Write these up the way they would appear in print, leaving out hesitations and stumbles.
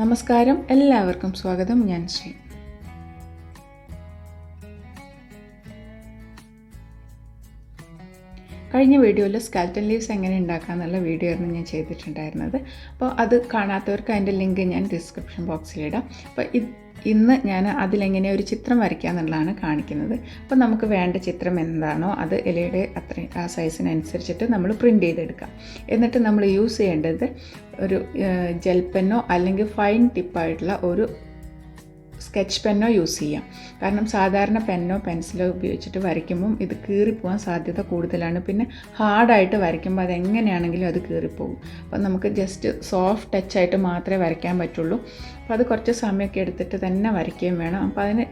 നമസ്കാരം, എല്ലാവർക്കും സ്വാഗതം. ഞാൻ ശ്രീ. കഴിഞ്ഞ വീഡിയോയിൽ സ്കെൽറ്റൻ ലീവ്സ് എങ്ങനെ ഉണ്ടാക്കാമെന്നുള്ള വീഡിയോ ആയിരുന്നു ഞാൻ ചെയ്തിട്ടുണ്ടായിരുന്നത്. അപ്പോൾ അത് കാണാത്തവർക്ക് അതിൻ്റെ ലിങ്ക് ഞാൻ ഡിസ്ക്രിപ്ഷൻ ബോക്സിലിടാം. അപ്പോൾ ഇന്ന് ഞാൻ അതിലെങ്ങനെ ഒരു ചിത്രം വരയ്ക്കുക എന്നുള്ളതാണ് കാണിക്കുന്നത്. അപ്പോൾ നമുക്ക് വേണ്ട ചിത്രം എന്താണോ അത് ഇലയുടെ ആ സൈസിനനുസരിച്ചിട്ട് നമ്മൾ പ്രിൻ്റ് ചെയ്തെടുക്കാം. എന്നിട്ട് നമ്മൾ യൂസ് ചെയ്യേണ്ടത് ഒരു ജെൽ പെന്നോ അല്ലെങ്കിൽ ഫൈൻ ടിപ്പായിട്ടുള്ള ഒരു സ്കെച്ച് പെന്നോ യൂസ് ചെയ്യാം. കാരണം സാധാരണ പെന്നോ പെൻസിലോ ഉപയോഗിച്ചിട്ട് വരയ്ക്കുമ്പം ഇത് കീറിപ്പോകാൻ സാധ്യത കൂടുതലാണ്. പിന്നെ ഹാർഡായിട്ട് വരയ്ക്കുമ്പോൾ അതെങ്ങനെയാണെങ്കിലും അത് കീറിപ്പോകും. അപ്പം നമുക്ക് ജസ്റ്റ് സോഫ്റ്റ് ടച്ചായിട്ട് മാത്രമേ വരയ്ക്കാൻ പറ്റുള്ളൂ. അപ്പോൾ അത് കുറച്ച് സമയമൊക്കെ എടുത്തിട്ട് തന്നെ വരയ്ക്കുകയും വേണം. അപ്പോൾ അതിന്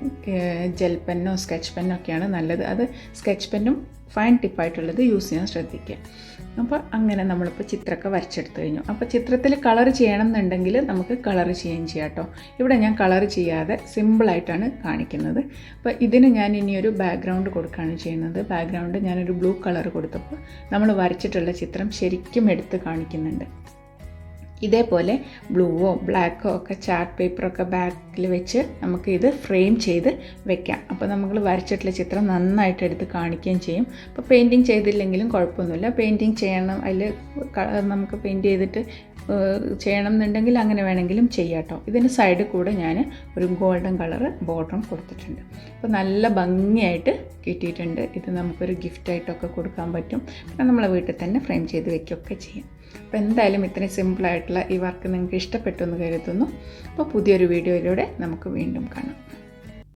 ജെൽ പെന്നോ സ്കെച്ച് പെന്നോ ഒക്കെയാണ് നല്ലത്. അത് സ്കെച്ച് പെന്നും ഫൈൻ ടിപ്പായിട്ടുള്ളത് യൂസ് ചെയ്യാൻ ശ്രദ്ധിക്കുക. അപ്പോൾ അങ്ങനെ നമ്മളിപ്പോൾ ചിത്രമൊക്കെ വരച്ചെടുത്ത് കഴിഞ്ഞു. അപ്പോൾ ചിത്രത്തിൽ കളർ ചെയ്യണം എന്നുണ്ടെങ്കിൽ നമുക്ക് കളർ ചെയ്യാം കേട്ടോ. ഇവിടെ ഞാൻ കളർ ചെയ്യാതെ സിമ്പിളായിട്ടാണ് കാണിക്കുന്നത്. അപ്പോൾ ഇതിന് ഞാൻ ഇനിയൊരു ബാക്ക്ഗ്രൗണ്ട് കൊടുക്കുകയാണ് ചെയ്യുന്നത്. ബാക്ക്ഗ്രൗണ്ട് ഞാനൊരു ബ്ലൂ കളർ കൊടുത്തപ്പോൾ നമ്മൾ വരച്ചിട്ടുള്ള ചിത്രം ശരിക്കും എടുത്ത് കാണിക്കുന്നുണ്ട്. ഇതേപോലെ ബ്ലൂവോ ബ്ലാക്കോ ഒക്കെ ചാർട്ട് പേപ്പറൊക്കെ ബാക്കിൽ വെച്ച് നമുക്ക് ഇത് ഫ്രെയിം ചെയ്ത് വെക്കാം. അപ്പോൾ നമ്മൾ വരച്ചിട്ടുള്ള ചിത്രം നന്നായിട്ട് എടുത്ത് കാണിക്കുകയും ചെയ്യും. അപ്പോൾ പെയിൻറ്റിങ് ചെയ്തില്ലെങ്കിലും കുഴപ്പമൊന്നുമില്ല. പെയിൻറ്റിങ് ചെയ്യണം, അതിൽ നമുക്ക് പെയിൻറ്റ് ചെയ്തിട്ട് ചെയ്യണം എന്നുണ്ടെങ്കിൽ അങ്ങനെ വേണമെങ്കിലും ചെയ്യാം കേട്ടോ. ഇതിന് സൈഡിൽ കൂടെ ഞാൻ ഒരു ഗോൾഡൻ കളർ ബോർഡറും കൊടുത്തിട്ടുണ്ട്. അപ്പോൾ നല്ല ഭംഗിയായിട്ട് കിട്ടിയിട്ടുണ്ട്. ഇത് നമുക്കൊരു ഗിഫ്റ്റായിട്ടൊക്കെ കൊടുക്കാൻ പറ്റും. പിന്നെ നമ്മളെ വീട്ടിൽ തന്നെ ഫ്രെയിം ചെയ്ത് വെക്കുകയൊക്കെ ചെയ്യാം. അപ്പോൾ എന്തായാലും ഇത്രയും സിമ്പിളായിട്ടുള്ള ഈ വർക്ക് നിങ്ങൾക്ക് ഇഷ്ടപ്പെട്ടു എന്ന് കരുതുന്നു. അപ്പോൾ പുതിയൊരു വീഡിയോയിലൂടെ നമുക്ക് വീണ്ടും കാണാം.